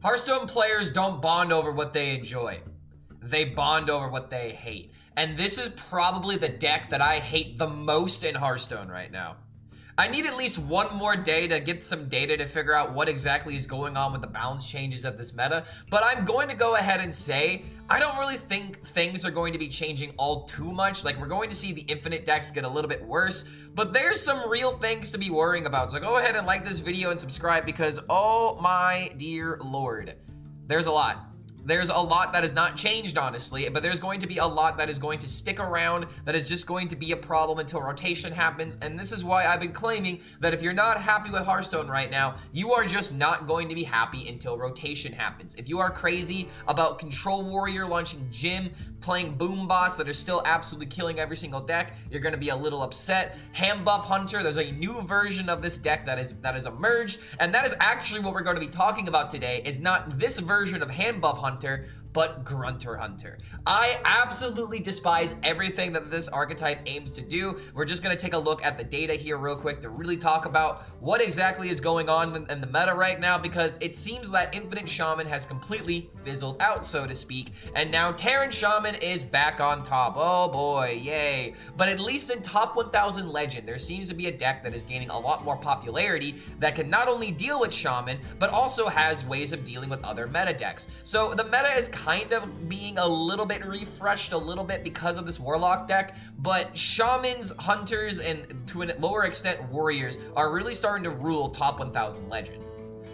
Hearthstone players don't bond over what they enjoy. They bond over what they hate. And this is probably the deck that I hate the most in Hearthstone right now. I need at least one more day to get some data to figure out what exactly is going on with the balance changes of this meta, but I'm going to go ahead and say I don't really think things are going to be changing all too much. Like, we're going to see the infinite decks get a little bit worse, but there's some real things to be worrying about. So go ahead and like this video and subscribe because, oh my dear lord, there's a lot. There's a lot that has not changed, honestly, but there's going to be a lot that is going to stick around, that is just going to be a problem until rotation happens, and this is why I've been claiming that if you're not happy with Hearthstone right now, you are just not going to be happy until rotation happens. If you are crazy about Control Warrior launching Jim, playing Boom Boss that are still absolutely killing every single deck, you're going to be a little upset. Handbuff Hunter, there's a new version of this deck that has emerged, and that is actually what we're going to be talking about today, is not this version of Handbuff Hunter, but Grunter Hunter. I absolutely despise everything that this archetype aims to do. We're just going to take a look at the data here real quick to really talk about what exactly is going on in the meta right now, because it seems that Infinite Shaman has completely fizzled out, so to speak, and now Terran Shaman is back on top. Oh boy, yay. But at least in top 1000 Legend, there seems to be a deck that is gaining a lot more popularity that can not only deal with Shaman, but also has ways of dealing with other meta decks. So the meta is kind of being a little bit refreshed a little bit because of this Warlock deck, but Shamans, Hunters, and to a lower extent Warriors are really starting to rule top 1000 Legend.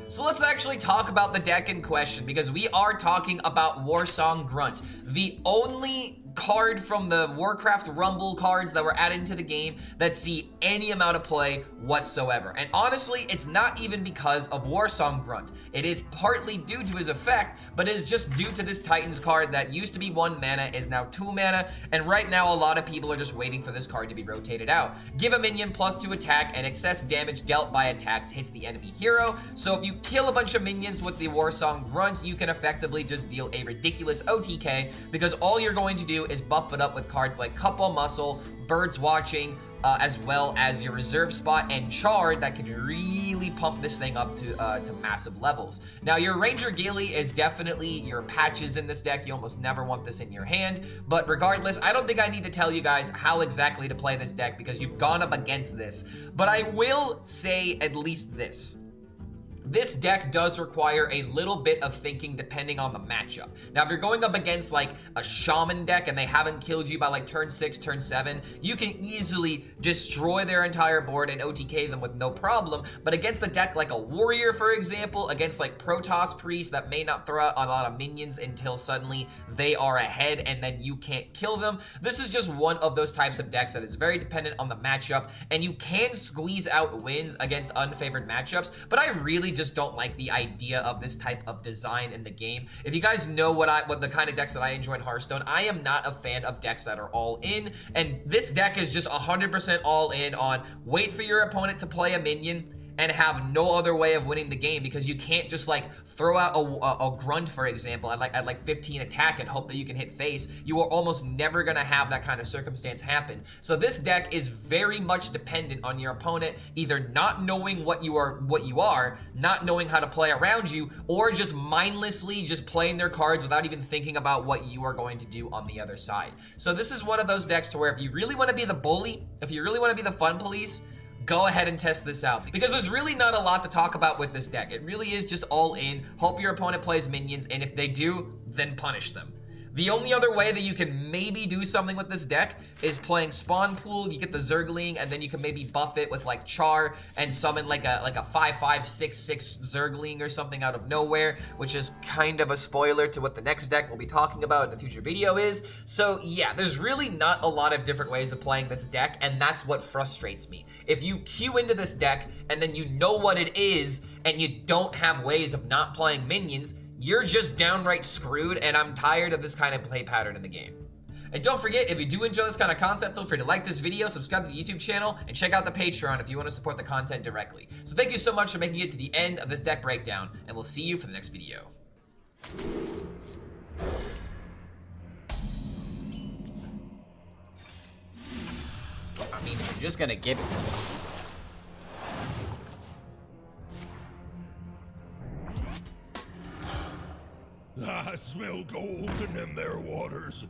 So let's actually talk about the deck in question, because we are talking about Warsong Grunt, the only card from the Warcraft Rumble cards that were added into the game that see any amount of play whatsoever. And honestly, it's not even because of Warsong Grunt. It is partly due to his effect, but it is just due to this Titans card that used to be 1 mana, is now 2 mana, and right now a lot of people are just waiting for this card to be rotated out. Give a minion +2 attack, and excess damage dealt by attacks hits the enemy hero. So if you kill a bunch of minions with the Warsong Grunt, you can effectively just deal a ridiculous OTK, because all you're going to do is buff it up with cards like Couple Muscle, Birds Watching, as well as your reserve spot and Chard that can really pump this thing up to massive levels. Now, your Ranger Ghillie is definitely your patches in this deck. You almost never want this in your hand, but regardless, I don't think I need to tell you guys how exactly to play this deck because you've gone up against this, but I will say at least this. This deck does require a little bit of thinking depending on the matchup. Now, if you're going up against like a Shaman deck and they haven't killed you by like turn 6, turn 7, you can easily destroy their entire board and OTK them with no problem. But against a deck like a Warrior, for example, against like Protoss Priest that may not throw out a lot of minions until suddenly they are ahead and then you can't kill them, this is just one of those types of decks that is very dependent on the matchup, and you can squeeze out wins against unfavored matchups, but I really just don't like the idea of this type of design in the game. If you guys know what the kind of decks that I enjoy in Hearthstone, I am not a fan of decks that are all in, and this deck is just 100% all in on wait for your opponent to play a minion and have no other way of winning the game, because you can't just like throw out a Grunt, for example, at like 15 attack and hope that you can hit face. You are almost never gonna have that kind of circumstance happen. So this deck is very much dependent on your opponent either not knowing what you are, not knowing how to play around you, or just mindlessly just playing their cards without even thinking about what you are going to do on the other side. So this is one of those decks to where if you really want to be the bully, if you really want to be the fun police, go ahead and test this out, because there's really not a lot to talk about with this deck. It really is just all in. Hope your opponent plays minions, and if they do, then punish them. The only other way that you can maybe do something with this deck is playing Spawn Pool. You get the Zergling, and then you can maybe buff it with like Char and summon like a 5/5/6/6 Zergling or something out of nowhere, which is kind of a spoiler to what the next deck we'll be talking about in a future video is. So yeah, there's really not a lot of different ways of playing this deck, and that's what frustrates me. If you queue into this deck and then you know what it is and you don't have ways of not playing minions, you're just downright screwed, and I'm tired of this kind of play pattern in the game. And don't forget, if you do enjoy this kind of content, feel free to like this video, subscribe to the YouTube channel, and check out the Patreon if you want to support the content directly. So thank you so much for making it to the end of this deck breakdown, and we'll see you for the next video. I mean, if you're just gonna give it to me. I smell gold in them there waters.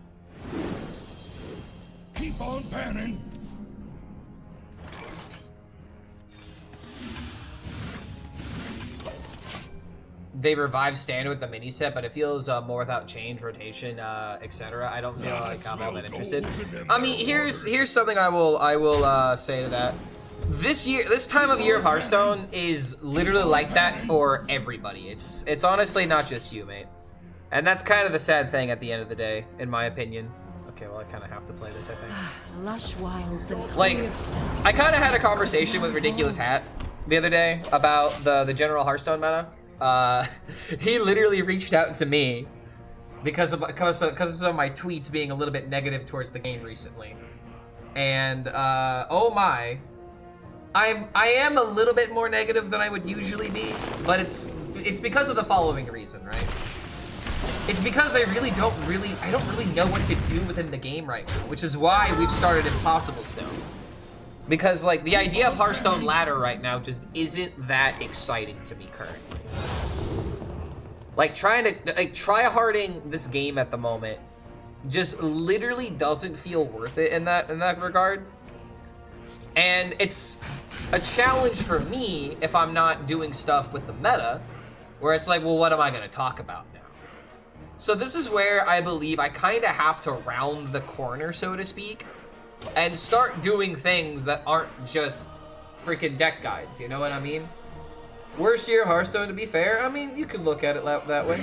Keep on panning. They revived standard with the mini set, but it feels more without change, rotation, etc. I don't feel like I'm all that interested. I mean, here's something I will say to that. This time of year of Hearthstone is literally like that for everybody. It's honestly not just you, mate. And that's kind of the sad thing at the end of the day, in my opinion. Okay, well, I kind of have to play this, I think. Lush wilds and like, I kind of had a conversation with Ridiculous Hat the other day about the general Hearthstone meta. He literally reached out to me because of some of my tweets being a little bit negative towards the game recently. And, oh my. I am a little bit more negative than I would usually be, but it's because of the following reason, right? It's because I don't really know what to do within the game right now, which is why we've started Impossible Stone. Because like the idea of Hearthstone ladder right now just isn't that exciting to me currently. Like try-harding this game at the moment just literally doesn't feel worth it in that regard. And it's a challenge for me if I'm not doing stuff with the meta, where it's like, well, what am I gonna talk about now? So this is where I believe I kind of have to round the corner, so to speak, and start doing things that aren't just freaking deck guides, you know what I mean? Worst year of Hearthstone, to be fair. I mean, you could look at it that way.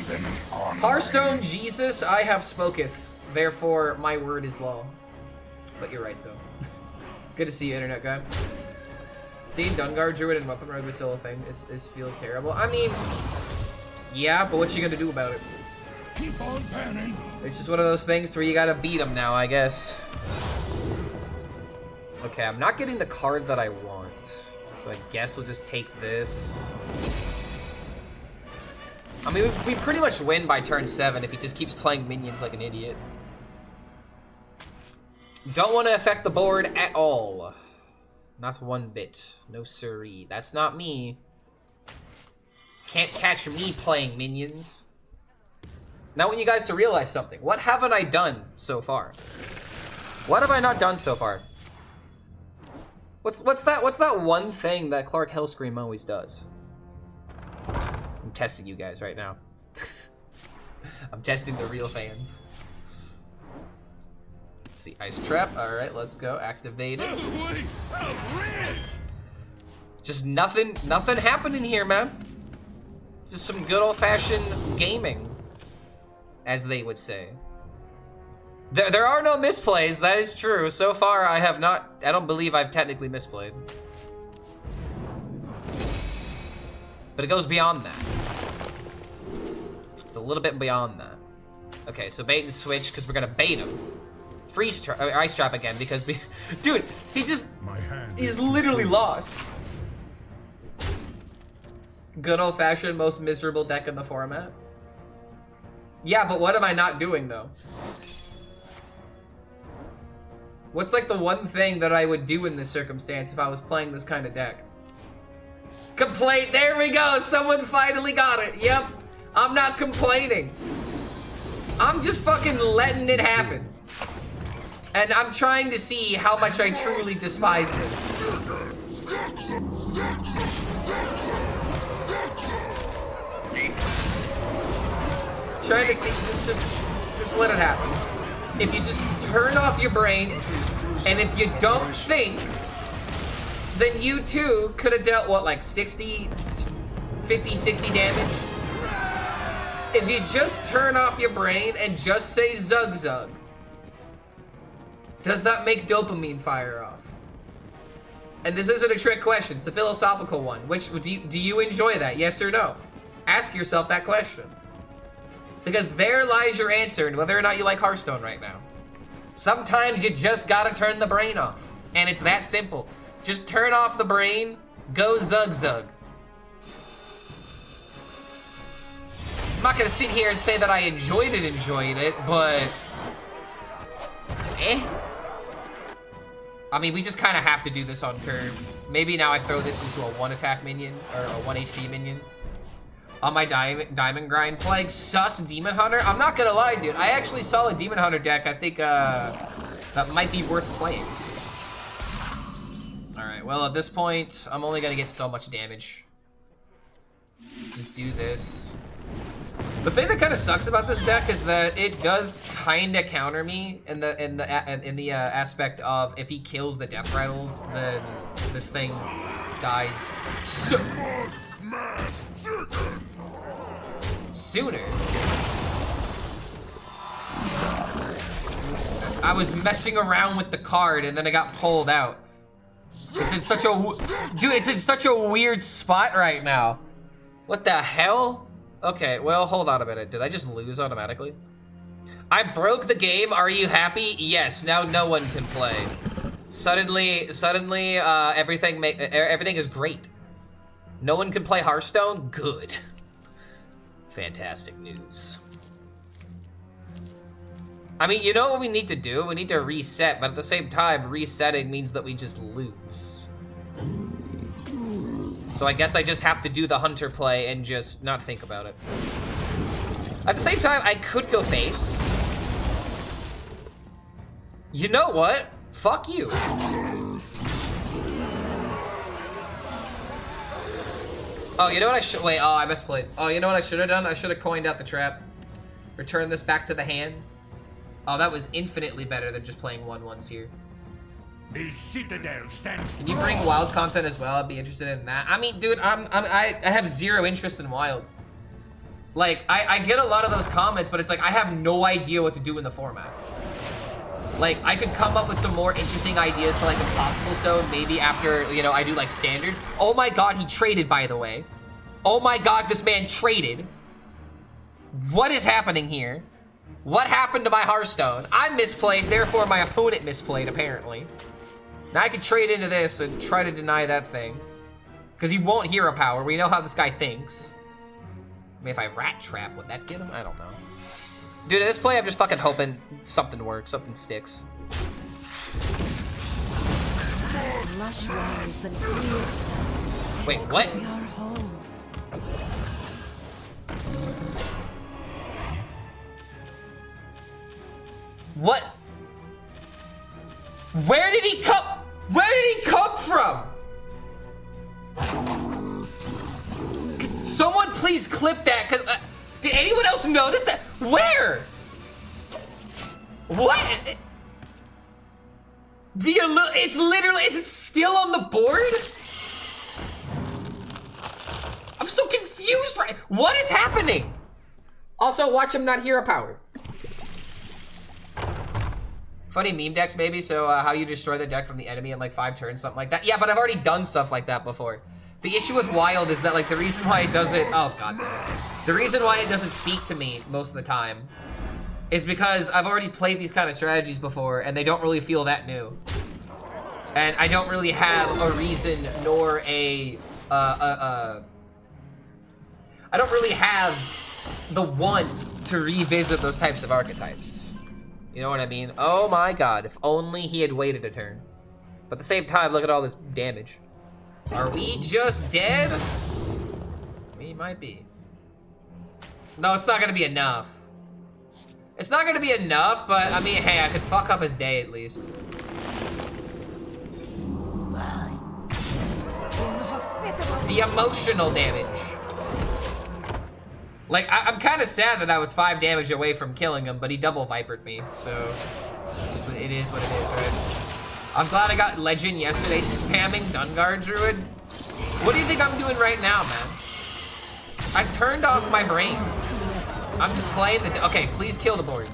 Hearthstone, Jesus, I have spoketh, therefore my word is law. But you're right, though. Good to see you, internet guy. Seeing Dungar, Druid, and Weapon Rogue is still a thing. It feels terrible. I mean, yeah, but what you gonna do about it? Keep on panning. It's just one of those things where you gotta beat them now, I guess. Okay, I'm not getting the card that I want. So I guess we'll just take this. I mean, we pretty much win by turn 7 if he just keeps playing minions like an idiot. Don't want to affect the board at all. Not one bit. No siree. That's not me. Can't catch me playing minions. Now I want you guys to realize something. What haven't I done so far? What have I not done so far? What's that one thing that Clark HELLSCREAM always does? I'm testing you guys right now. I'm testing the real fans. Let's see, Ice Trap. All right, let's go. Activate it. Just nothing happening here, man. Just some good old-fashioned gaming, as they would say. There are no misplays, that is true. So far, I don't believe I've technically misplayed. But it goes beyond that. It's a little bit beyond that. Okay, so bait and switch, because we're gonna bait him. Ice Trap again, because dude, he's literally lost. Good old-fashioned, most miserable deck in the format. Yeah, but what am I not doing, though? What's like the one thing that I would do in this circumstance if I was playing this kind of deck? Complaint, there we go, someone finally got it, yep. I'm not complaining. I'm just fucking letting it happen. And I'm trying to see how much I truly despise this. Trying to see, just let it happen. If you just turn off your brain, and if you don't think, then you too could have dealt, what, like 50, 60 damage? If you just turn off your brain and just say Zug Zug, does that make dopamine fire off? And this isn't a trick question, it's a philosophical one. Which, do you enjoy that, yes or no? Ask yourself that question. Because there lies your answer in whether or not you like Hearthstone right now. Sometimes you just gotta turn the brain off. And it's that simple. Just turn off the brain, go Zug Zug. I'm not gonna sit here and say that I enjoyed it, but... I mean, we just kind of have to do this on curve. Maybe now I throw this into a 1 attack minion, or a 1 HP minion. on my diamond grind playing sus Demon Hunter. I'm not gonna lie, dude. I actually saw a Demon Hunter deck. I think that might be worth playing. All right. Well, at this point, I'm only gonna get so much damage. Just do this. The thing that kind of sucks about this deck is that it does kind of counter me in the aspect of if he kills the Death Rattles, then this thing dies sooner. I was messing around with the card and then it got pulled out. It's in such a it's in such a weird spot right now. What the hell? Okay, well, hold on a minute. Did I just lose automatically? I broke the game. Are you happy? Yes. Now no one can play. Suddenly, everything is great. No one can play Hearthstone. Good. Fantastic news. I mean, you know what we need to do? We need to reset, but at the same time, resetting means that we just lose. So I guess I just have to do the hunter play and just not think about it. At the same time, I could go face. You know what? Fuck you. Oh, you know what I should, wait, oh, I misplayed. Oh, you know what I should have done? I should have coined out the trap. Return this back to the hand. Oh, that was infinitely better than just playing 1/1s here. The citadel stands. Can you bring wild content as well? I'd be interested in that. I mean, dude, I have zero interest in wild. Like, I get a lot of those comments, but it's like, I have no idea what to do in the format. Like, I could come up with some more interesting ideas for like Impossible Stone, maybe after, you know, I do like standard. Oh my God, he traded, by the way. Oh my God, this man traded. What is happening here? What happened to my Hearthstone? I misplayed, therefore my opponent misplayed, apparently. Now I could trade into this and try to deny that thing. Because he won't hero power. We know how this guy thinks. I mean, if I rat trap, would that get him? I don't know. Dude, at this play, I'm just fucking hoping something works, something sticks. Lush wilds and clear skies. Wait, what? We are home. What? Where did he come? Where did he come from? Someone please clip that, cause did anyone else notice that? Where? What? It's literally, is it still on the board? I'm so confused right. What is happening? Also, watch him not hero power. Funny meme decks, maybe, so how you destroy the deck from the enemy in like 5 turns, something like that. Yeah, but I've already done stuff like that before. The issue with Wild is that like the reason why it doesn't, oh god damn it. The reason why it doesn't speak to me most of the time is because I've already played these kind of strategies before and they don't really feel that new. And I don't really have a reason nor I don't really have the want to revisit those types of archetypes. You know what I mean? Oh my god, if only he had waited a turn. But at the same time, look at all this damage. Are we just dead? We might be. No, it's not gonna be enough. It's not gonna be enough, but I mean, hey, I could fuck up his day at least. The emotional damage. Like, I'm kind of sad that I was 5 damage away from killing him, but he double vipered me, so just it is what it is, right? I'm glad I got Legend yesterday spamming Dungar Druid. What do you think I'm doing right now, man? I turned off my brain. I'm just playing the, okay, please kill the board.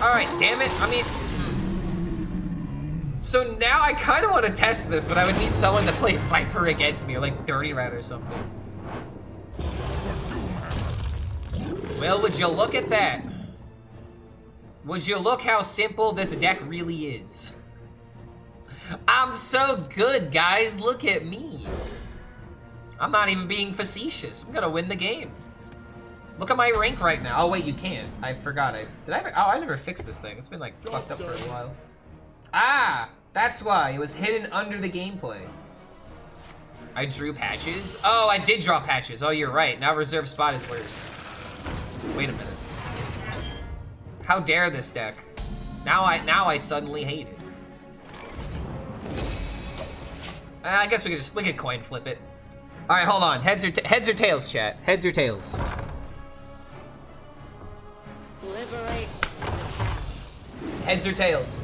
All right, damn it, I mean, So now I kind of want to test this, but I would need someone to play Viper against me, or like Dirty Rat or something. Well, would you look at that? Would you look how simple this deck really is? I'm so good, guys. Look at me. I'm not even being facetious. I'm gonna win the game. Look at my rank right now. Oh wait, you can't. I forgot. I never fixed this thing. It's been like fucked up for a while. Ah, that's why it was hidden under the gameplay. I drew patches? Oh, I did draw patches. Oh, you're right. Now reserve spot is worse. Wait a minute. How dare this deck? Now I suddenly hate it. I guess we could coin flip it. All right, hold on. Heads or tails, chat? Heads or tails? Liberation. Heads or tails?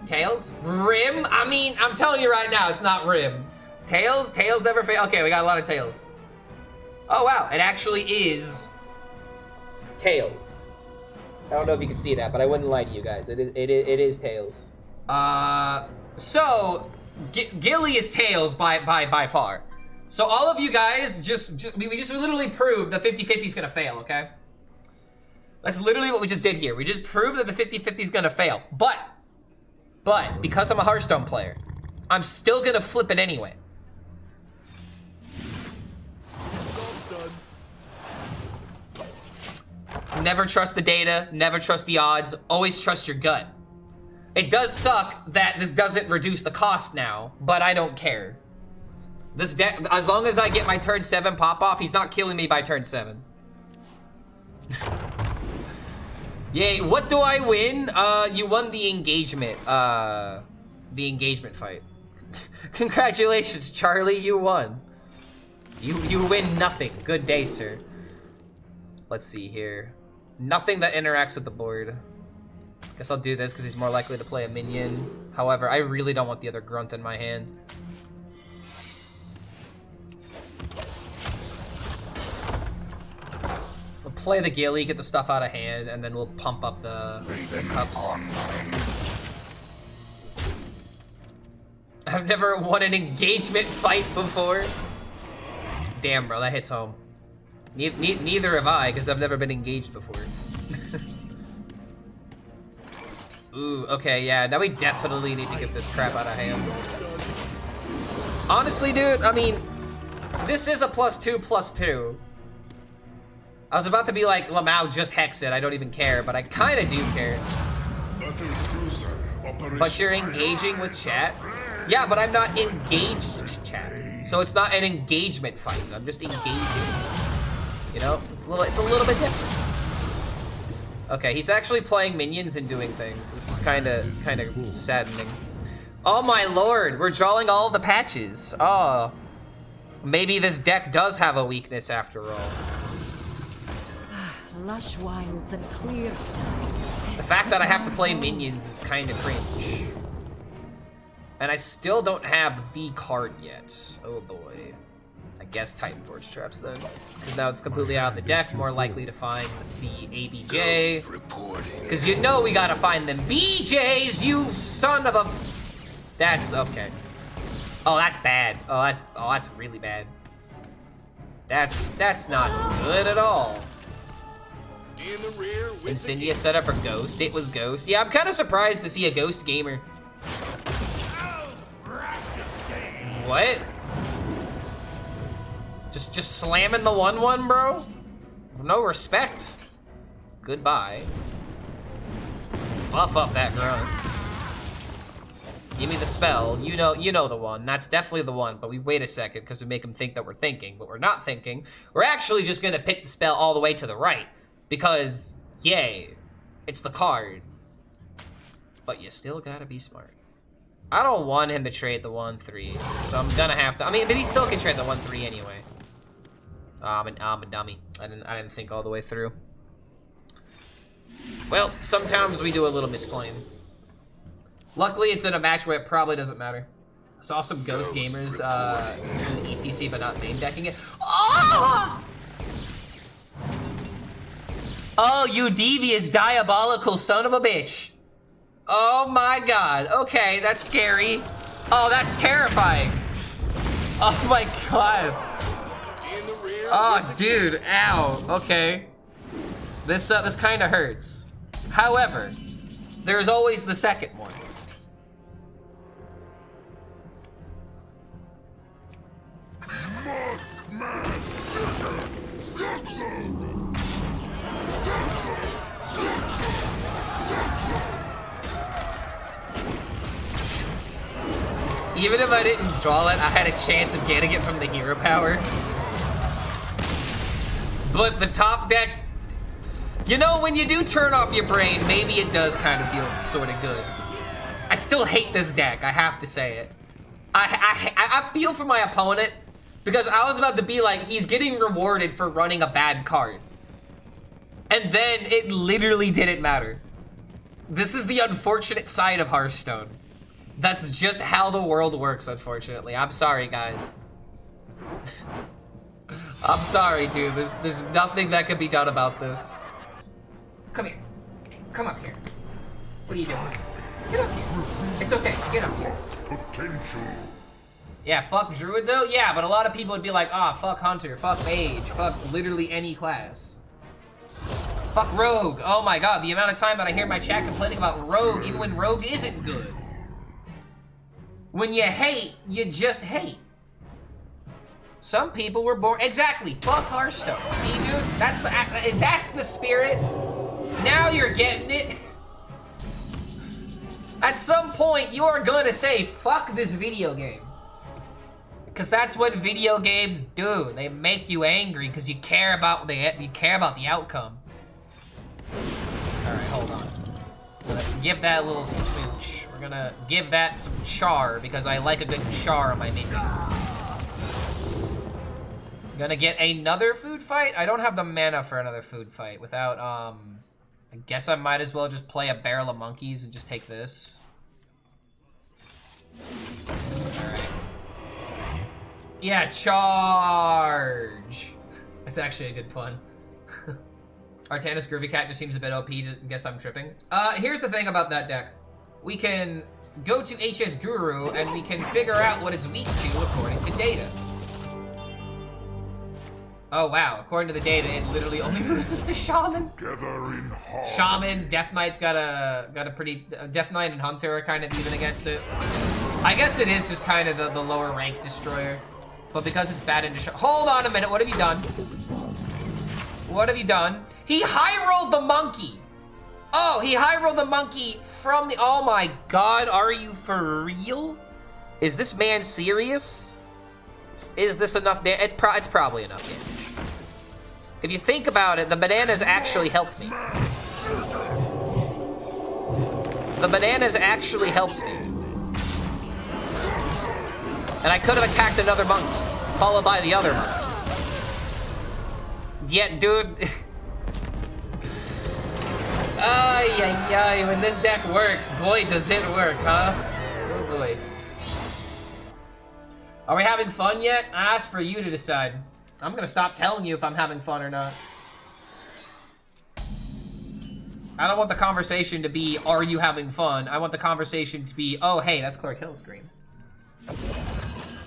Tails? Rim? I mean, I'm telling you right now, it's not rim. Tails? Tails never fail. Okay, we got a lot of tails. Oh wow, it actually is tails. I don't know if you can see that, but I wouldn't lie to you guys. It is tails. So Gilly is tails by far. So all of you guys we just literally proved the 50-50 is gonna fail. Okay, that's literally what we just did here. We just proved that the 50-50 is gonna fail. But because I'm a Hearthstone player, I'm still gonna flip it anyway. Never trust the data, never trust the odds, always trust your gut. It does suck that this doesn't reduce the cost now, but I don't care. This deck, as long as I get my turn 7 pop off, he's not killing me by turn 7. Yay, what do I win? You won the engagement fight. Congratulations, Charlie, you won. You win nothing. Good day, sir. Let's see here. Nothing that interacts with the board. Guess I'll do this because he's more likely to play a minion. However, I really don't want the other grunt in my hand. We'll play the Gilly, get the stuff out of hand, and then we'll pump up the cups. I've never won an engagement fight before. Damn, bro, that hits home. Neither have I, because I've never been engaged before. Ooh, okay, yeah, now we definitely need to get this crap out of hand. Honestly, dude, I mean, this is a +2/+2. I was about to be like, Lamau, just hex it, I don't even care, but I kind of do care. But you're engaging with chat? Yeah, but I'm not engaged, chat. So it's not an engagement fight, I'm just engaging. You know, it's a little bit different. Okay, he's actually playing minions and doing things. This is kind of saddening. Oh my lord, we're drawing all the patches. Oh, maybe this deck does have a weakness after all. Lush wilds and clear skies. The fact that I have to play minions is kind of cringe. And I still don't have the card yet. Oh boy. I guess Titan Forge Traps then. Because now it's completely out of the deck, more likely to find the ABJ. Because you know we gotta find them BJs, you son of a... That's okay. Oh, that's bad. Oh, that's really bad. That's not good at all. Incendia set up for Ghost. It was Ghost. Yeah, I'm kind of surprised to see a Ghost gamer. What? Just slamming the 1/1, bro? No respect. Goodbye. Buff up that grunt. Give me the spell. You know the one. That's definitely the one. But we wait a second because we make them think that we're thinking, but we're not thinking. We're actually just gonna pick the spell all the way to the right because, yay, it's the card. But you still gotta be smart. I don't want him to trade the 1/3, so I'm gonna have to. I mean, but he still can trade the 1/3 anyway. I'm a dummy. I didn't think all the way through. Well, sometimes we do a little misplaying. Luckily, it's in a match where it probably doesn't matter. Saw some Ghost gamers doing the ETC but not main decking it. Oh! Oh, you devious, diabolical son of a bitch. Oh my god. Okay, that's scary. Oh, that's terrifying. Oh my god. Oh, dude, ow. Okay. This kind of hurts. However, there's always the second one. Even if I didn't draw it, I had a chance of getting it from the hero power. But the top deck, you know, when you do turn off your brain, maybe it does kind of feel sort of good. I still hate this deck, I have to say it. I feel for my opponent because I was about to be like, he's getting rewarded for running a bad card. And then it literally didn't matter. This is the unfortunate side of Hearthstone. That's just how the world works, unfortunately. I'm sorry, guys. I'm sorry, dude. There's nothing that can be done about this. Come here. Come up here. What are you doing? Get up here. It's okay. Get up here. Potential. Yeah, fuck Druid though? Yeah, but a lot of people would be like, ah, fuck Hunter, fuck Mage, fuck literally any class. Fuck Rogue. Oh my god, the amount of time that I hear my chat complaining about Rogue, even when Rogue isn't good. When you hate, you just hate. Some people were born, exactly, fuck Hearthstone. See, dude, that's the spirit. Now you're getting it. At some point, you are gonna say, fuck this video game. Because that's what video games do. They make you angry because you care about the outcome. All right, hold on. I'm gonna give that a little smooch. We're gonna give that some char because I like a good char on my minions. Gonna get another food fight? I don't have the mana for another food fight without, I guess I might as well just play a barrel of monkeys and just take this. Alright. Yeah, charge! That's actually a good pun. Artanis Groovy Cat just seems a bit OP, guess I'm tripping. Here's the thing about that deck. We can go to HS Guru and we can figure out what it's weak to according to data. Oh wow, according to the data, it literally only loses to Shaman. Shaman, Death Knight's got a pretty, Death Knight and Hunter are kind of even against it. I guess it is just kind of the lower rank destroyer. But because it's bad into hold on a minute, what have you done? What have you done? He high-rolled the monkey. Oh, he high-rolled the monkey from the, oh my god, are you for real? Is this man serious? Is this enough damage? It's probably enough damage. If you think about it, the bananas actually helped me. The bananas actually helped me. And I could have attacked another monkey, followed by the other monkey. Yeah, dude. Ay, ay, ay, when this deck works, boy, does it work, huh? Oh boy. Are we having fun yet? I asked for you to decide. I'm gonna stop telling you if I'm having fun or not. I don't want the conversation to be, are you having fun? I want the conversation to be, oh, hey, that's Clark HELLSCREAM.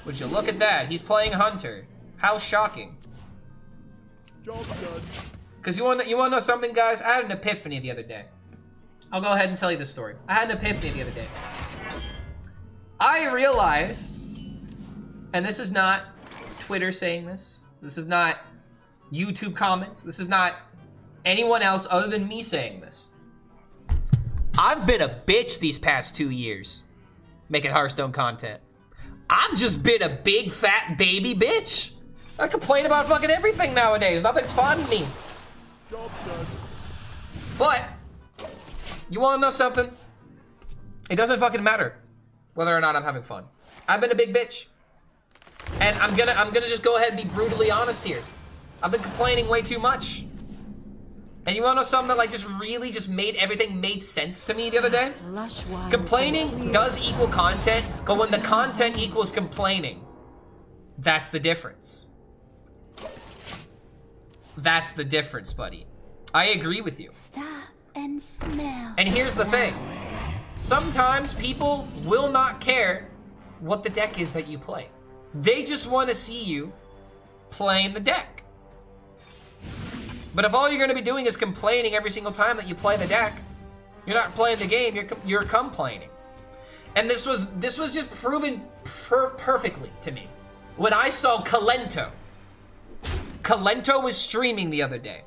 Would you look at that? He's playing Hunter. How shocking. Job done. Because you wanna know something, guys? I had an epiphany the other day. I'll go ahead and tell you the story. I had an epiphany the other day. I realized, and this is not Twitter saying this. This is not YouTube comments. This is not anyone else other than me saying this. I've been a bitch these past 2 years making Hearthstone content. I've just been a big fat baby bitch. I complain about fucking everything nowadays. Nothing's fun to me. Job done. But you wanna know something? It doesn't fucking matter whether or not I'm having fun. I've been a big bitch. And I'm gonna just go ahead and be brutally honest here. I've been complaining way too much. And you wanna know something that like just really just made everything made sense to me the other day? Complaining does equal content, but when the content equals complaining, that's the difference. That's the difference, buddy. I agree with you. Stop and smell. And here's the thing. Sometimes people will not care what the deck is that you play. They just want to see you playing the deck. But if all you're going to be doing is complaining every single time that you play the deck, you're not playing the game, you're complaining. And this was just proven perfectly to me. When I saw Kalento was streaming the other day.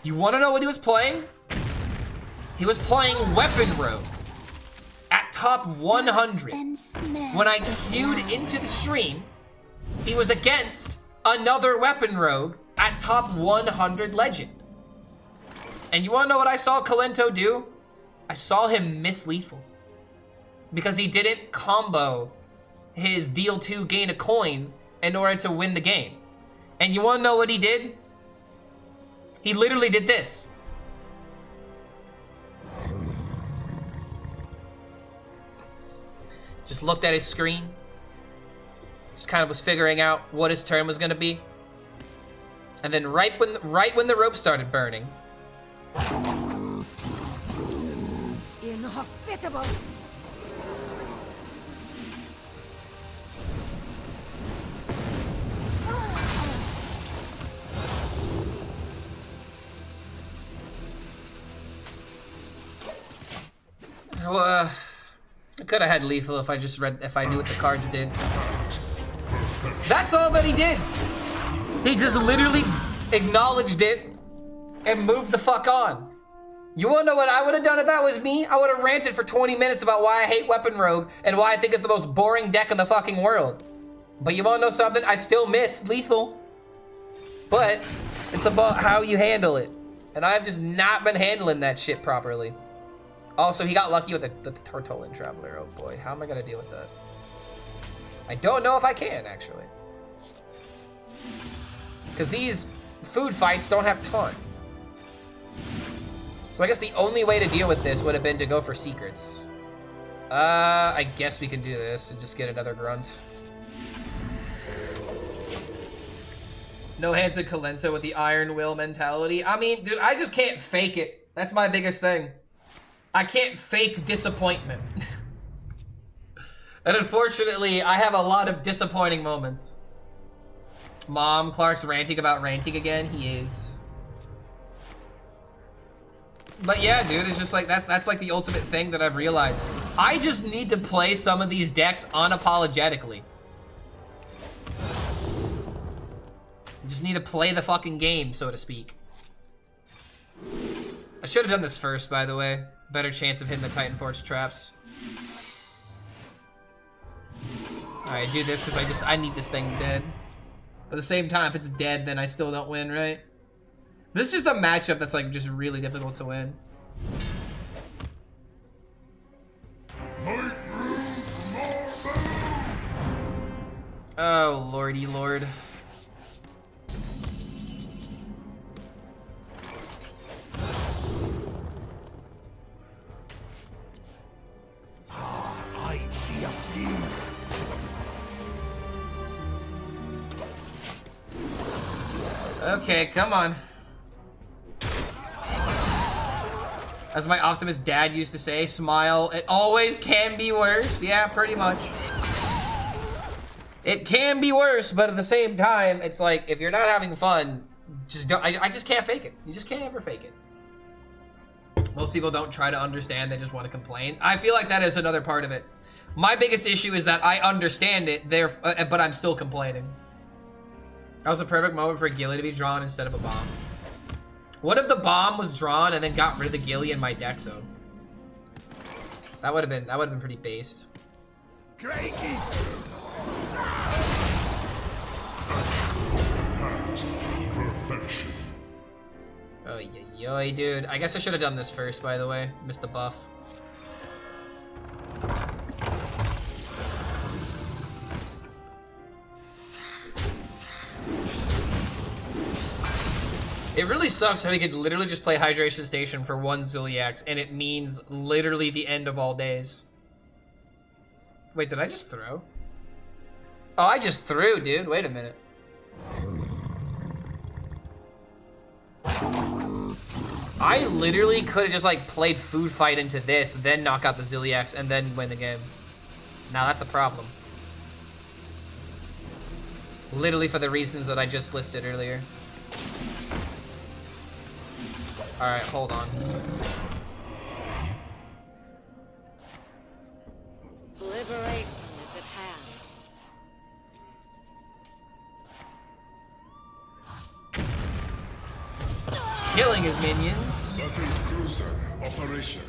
You want to know what he was playing? He was playing Weapon Rogue at top 100. And smell. When I queued into the stream, he was against another weapon rogue at top 100 legend. And you wanna know what I saw Kalento do? I saw him miss lethal. Because he didn't combo his deal 2 gain a coin in order to win the game. And you wanna know what he did? He literally did this. Just looked at his screen. Just kind of was figuring out what his turn was gonna be. And then right when the rope started burning. Inhospitable. Well, I could have had lethal if I knew what the cards did. That's all that he did. He just literally acknowledged it and moved the fuck on. You wanna know what I would have done if that was me? I would have ranted for 20 minutes about why I hate Weapon Rogue and why I think it's the most boring deck in the fucking world. But you wanna know something? I still miss lethal. But it's about how you handle it. And I've just not been handling that shit properly. Also, he got lucky with the Tortollan Traveler. Oh boy, how am I gonna deal with that? I don't know if I can, actually. Because these food fights don't have taunt. So I guess the only way to deal with this would have been to go for secrets. I guess we can do this and just get another grunt. No hands at Kalento with the Iron Will mentality. I mean, dude, I just can't fake it. That's my biggest thing. I can't fake disappointment. And unfortunately, I have a lot of disappointing moments. Mom, Clark's ranting about ranting again. He is. But yeah, dude, it's just like, that's like the ultimate thing that I've realized. I just need to play some of these decks unapologetically. I just need to play the fucking game, so to speak. I should have done this first, by the way. Better chance of hitting the Titan Forge traps. Alright, do this because I need this thing dead. But at the same time, if it's dead, then I still don't win, right? This is just a matchup that's like just really difficult to win. Oh, lordy lord. Okay, come on. As my Optimus dad used to say, smile, it always can be worse. Yeah, pretty much. It can be worse, but at the same time, it's like, if you're not having fun, just don't, I just can't fake it. You just can't ever fake it. Most people don't try to understand, they just want to complain. I feel like that is another part of it. My biggest issue is that I understand it, but I'm still complaining. That was a perfect moment for a Gilly to be drawn instead of a bomb. What if the bomb was drawn and then got rid of the Gilly in my deck, though? That would have been pretty based. Craigie. Perfection. Oh, yoy, dude. I guess I should have done this first, by the way. Missed the buff. It really sucks how he could literally just play Hydration Station for 1 Zilliax, and it means literally the end of all days. Wait, did I just throw? Oh, I just threw, dude. Wait a minute. I literally could have just like played Food Fight into this, then knock out the Zilliax, and then win the game. Now that's a problem. Literally for the reasons that I just listed earlier. Alright, hold on. Liberation is at hand. Killing his minions. Cruiser operation.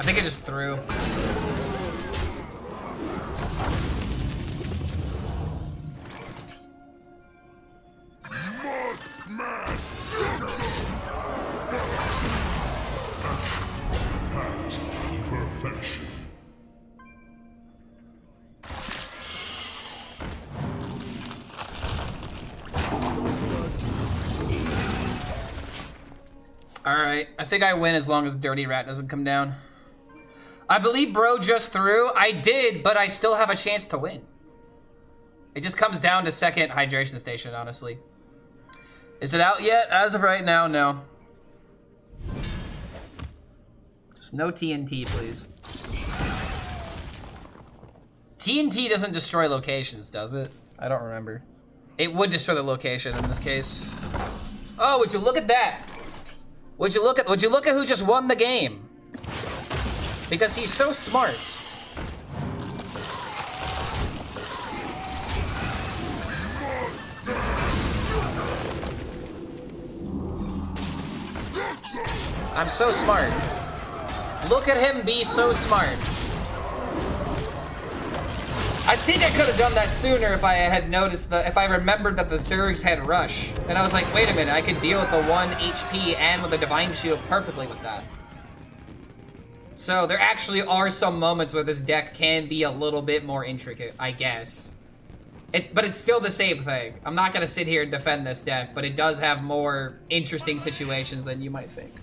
I think I just threw. Perfection. Alright, I think I win as long as Dirty Rat doesn't come down. I believe bro just threw. I did, but I still have a chance to win. It just comes down to second hydration station, honestly. Is it out yet? As of right now, no. Just no TNT, please. TNT doesn't destroy locations, does it? I don't remember. It would destroy the location in this case. Oh, would you look at that? Would you look at who just won the game? Because he's so smart. I'm so smart. Look at him be so smart. I think I could have done that sooner if I had noticed if I remembered that the Zergs had Rush. And I was like, wait a minute, I could deal with the 1 HP and with the Divine Shield perfectly with that. So there actually are some moments where this deck can be a little bit more intricate, I guess. But it's still the same thing. I'm not gonna sit here and defend this deck, but it does have more interesting situations than you might think.